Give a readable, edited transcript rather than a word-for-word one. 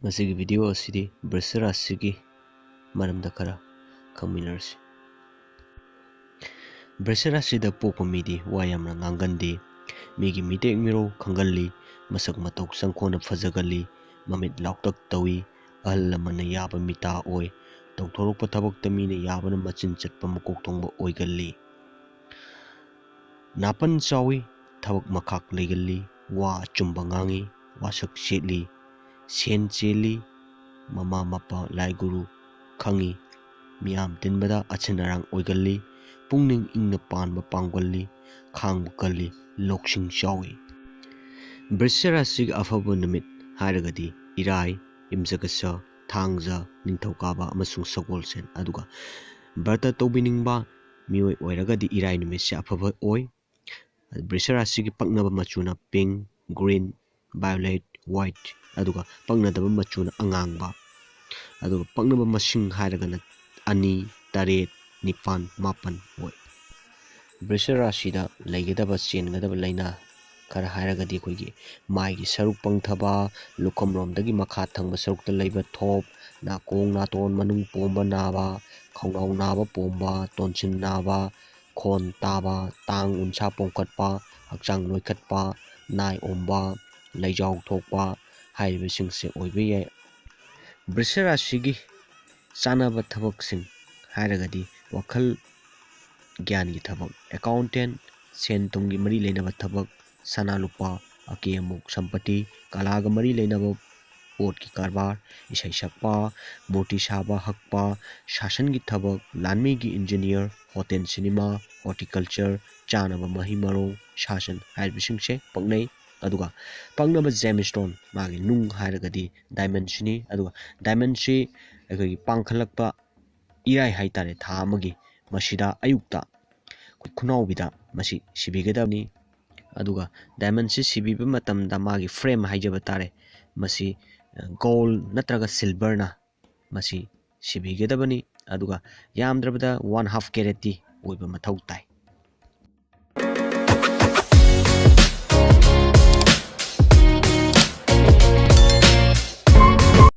ꯃꯁꯤꯒꯤ ꯚꯤꯗꯤꯑꯣ ꯑꯁꯤꯗꯤ ꯕ꯭ꯔꯤꯁ ꯔꯥꯁꯤꯒꯤ ꯃꯔꯝꯗ ꯈꯔ ꯈꯪꯃꯤꯟꯅꯔꯁꯤ꯫ ꯕ꯭ꯔꯤꯁ ꯔꯥꯁꯤꯗ ꯄꯣꯛꯄ ꯃꯤꯗꯤ ꯋꯥ ꯌꯥꯝꯅ ꯉꯥꯡꯒꯟꯗꯦ, ꯃꯤꯒꯤ ꯃꯤꯇꯦꯛ ꯃꯤꯔꯧ ꯈꯪꯒꯜꯂꯤ, ꯃꯁꯛ ꯃꯇꯧ ꯆꯪꯈꯣꯟꯅ ꯐꯖꯒꯜꯂꯤ, ꯃꯃꯤꯠ ꯂꯥꯎꯇꯛ ꯇꯧꯏ, ꯑꯍꯜ ꯂꯃꯟꯅ ꯌꯥꯕ ꯃꯤꯇꯥ ꯑꯣꯏ, ꯇꯧꯊꯣꯔꯛꯄ ꯊꯕꯛꯇ ꯃꯤꯅ ꯌꯥꯕꯅ ꯃꯆꯤꯟ ꯆꯠꯄ ꯃꯀꯣꯛ ꯊꯣꯡꯕ ꯑꯣꯏꯒꯜꯂꯤ, ꯅꯥꯄꯟ ꯆꯥꯎꯏ, ꯊꯕꯛ ꯃꯈꯥꯛ ꯂꯩꯒꯜꯂꯤ, ꯋꯥ ꯑꯆꯨꯝꯕ ꯉꯥꯡꯏ, ꯋꯥꯁꯛ ꯆꯦꯠꯂꯤ, ꯁꯦꯟ ꯆꯦꯜꯂꯤ, ꯃꯃꯥ ꯃꯄꯥ ꯂꯥꯏ ꯒꯨꯔꯨ ꯈꯪꯏ, ꯃꯤꯌꯥꯝ ꯇꯤꯟꯕꯗ ꯑꯆꯤꯟ ꯑꯔꯥꯡ ꯑꯣꯏꯒꯜꯂꯤ, ꯄꯨꯛꯅꯤꯡ ꯏꯪꯅ ꯄꯥꯟꯕ ꯄꯥꯝꯒꯜꯂꯤ, ꯈꯥꯡꯕ ꯀꯜꯂꯤ, ꯂꯧꯁꯤꯡ ꯆꯥꯎꯏ꯫ ꯕ꯭ꯔꯤꯁ ꯔꯥꯁꯤꯒꯤ ꯑꯐꯕ ꯅꯨꯃꯤꯠ ꯍꯥꯏꯔꯒꯗꯤ ꯏꯔꯥꯏ, ꯌꯨꯝꯁꯀꯩꯁ, ꯊꯥꯡꯖ, ꯅꯤꯡꯊꯧꯀꯥꯕ ꯑꯃꯁꯨꯡ ꯁꯒꯣꯜꯁꯦꯟ꯫ ꯑꯗꯨꯒ ꯕ꯭ꯔꯇ ꯇꯧꯕꯤꯅꯤꯡꯕ ꯃꯤꯑꯣꯏ ꯑꯣꯏꯔꯒꯗꯤ ꯏꯔꯥꯏ ꯅꯨꯃꯤꯠꯁꯦ ꯑꯐꯕ ꯑꯣꯏ꯫ ꯕ꯭ꯔꯤꯁ ꯔꯥꯁꯤꯒꯤ ꯄꯛꯅꯕ ꯃꯆꯨꯅ ꯄꯤꯡ, ꯒ꯭ꯔꯤꯟ, ꯚꯥꯏꯑꯣꯂꯦꯠ, ꯋꯥꯏꯠ, ꯑꯗꯨꯒ ꯄꯛꯅꯗꯕ ꯃꯆꯨꯅ ꯑꯉꯥꯡꯕ꯫ ꯑꯗꯨꯒ ꯄꯛꯅꯕ ꯃꯁꯤꯡ ꯍꯥꯏꯔꯒꯅ 2, 8, 9, 10 ꯑꯣꯏ꯫ ꯕ꯭ꯔꯤꯁ ꯔꯥꯁꯤꯗ ꯂꯩꯒꯗꯕ ꯆꯦꯟꯒꯗꯕ ꯂꯩꯅꯥ ꯈꯔ ꯍꯥꯏꯔꯒꯗꯤ ꯑꯩꯈꯣꯏꯒꯤ ꯃꯥꯏꯒꯤ ꯁꯔꯨꯛ ꯄꯪꯊꯕ, ꯂꯨꯈꯝꯔꯣꯝꯗꯒꯤ ꯃꯈꯥ ꯊꯪꯕ ꯁꯔꯨꯛꯇ ꯂꯩꯕ ꯊꯣꯞ, ꯅꯥꯀꯣꯡ ꯅꯥꯇꯣꯟ ꯃꯅꯨꯡ ꯄꯣꯝꯕ ꯅꯥꯕ, ꯈꯧꯅꯥꯎ ꯅꯥꯕ ꯄꯣꯝꯕ, ꯇꯣꯟꯁꯤꯟ ꯅꯥꯕ, ꯈꯣꯟ ꯇꯥꯕ, ꯇꯥꯡ ꯎꯟꯁꯥ ꯄꯣꯝꯈꯠꯄ, ꯍꯛꯆꯥꯡ ꯅꯣꯏꯈꯠꯄ, ꯅꯥꯏ ꯑꯣꯝꯕ, ꯂꯩꯖꯥꯎ ꯊꯣꯛꯄ ꯍꯥꯏꯔꯤꯕꯁꯤꯡꯁꯦ ꯑꯣꯏꯕ ꯌꯥꯏ꯫ ꯕ꯭ꯔꯤꯁ ꯔꯥꯁꯤꯒꯤ ꯆꯥꯅꯕ ꯊꯕꯛꯁꯤꯡ ꯍꯥꯏꯔꯒꯗꯤ ꯋꯥꯈꯜ ꯒ꯭ꯌꯥꯟꯒꯤ ꯊꯕꯛ, ꯑꯦꯀꯥꯎꯟꯇꯦꯟ, ꯁꯦꯟ ꯊꯨꯝꯒꯤ ꯃꯔꯤ ꯂꯩꯅꯕ ꯊꯕꯛ, ꯁꯅꯥ ꯂꯨꯄꯥ, ꯑꯀꯦ ꯑꯃꯧ ꯁꯝꯄꯇꯤ, ꯀꯂꯥꯒ ꯃꯔꯤ ꯂꯩꯅꯕ ꯄꯣꯠꯀꯤ ꯀꯔꯕꯥꯔ, ꯏꯁꯩ ꯁꯛꯄ, ꯃꯨꯔꯇꯤ ꯁꯥꯕ ꯍꯛꯄ, ꯁꯥꯁꯟꯒꯤ ꯊꯕꯛ, ꯂꯥꯟꯃꯤꯒꯤ ꯏꯟꯖꯤꯅꯤꯌꯔ, ꯍꯣꯇꯦꯜ ꯁꯤꯅꯦꯃꯥ, ꯍꯣꯔꯇꯤꯀꯜꯆꯔ, ꯆꯥꯅꯕ ꯃꯍꯩ ꯃꯔꯣꯡ, ꯁꯥꯁꯟ ꯍꯥꯏꯔꯤꯕꯁꯤꯡꯁꯦ ꯄꯛꯅꯩ꯫ ꯑꯗꯨꯒ ꯄꯛꯅꯕ ꯖꯦꯝꯁꯇꯣꯟ, ꯃꯥꯒꯤ ꯅꯨꯡ ꯍꯥꯏꯔꯒꯗꯤ ꯗꯥꯏꯃꯟꯁꯤꯅꯤ꯫ ꯑꯗꯨꯒ ꯗꯥꯏꯃꯟꯁꯤ ꯑꯩꯈꯣꯏꯒꯤ ꯄꯥꯡꯈꯠꯂꯛꯄ ꯏꯔꯥꯏ ꯍꯥꯏꯇꯥꯔꯦ, ꯊꯥ ꯑꯃꯒꯤ ꯃꯁꯤꯗ ꯑꯌꯨꯛꯇ ꯈꯨꯅꯥꯎꯕꯤꯗ ꯃꯁꯤ ꯁꯤꯕꯤꯒꯗꯕꯅꯤ꯫ ꯑꯗꯨꯒ ꯗꯥꯏꯃꯟꯁꯤ ꯁꯤꯕꯤꯕ ꯃꯇꯝꯗ ꯃꯥꯒꯤ ꯐ꯭ꯔꯦꯝ ꯍꯥꯏꯖꯕ ꯇꯥꯔꯦ, ꯃꯁꯤ ꯒꯣꯜ ꯅꯠꯇ꯭ꯔꯒ ꯁꯤꯜꯚꯔꯅ ꯃꯁꯤ ꯁꯤꯕꯤꯒꯗꯕꯅꯤ꯫ ꯑꯗꯨꯒ ꯌꯥꯝꯗ꯭ꯔꯕꯗ 1/2 ꯀꯦꯔꯦꯠꯇꯤ ꯑꯣꯏꯕ ꯃꯊꯧ ꯇꯥꯏ꯫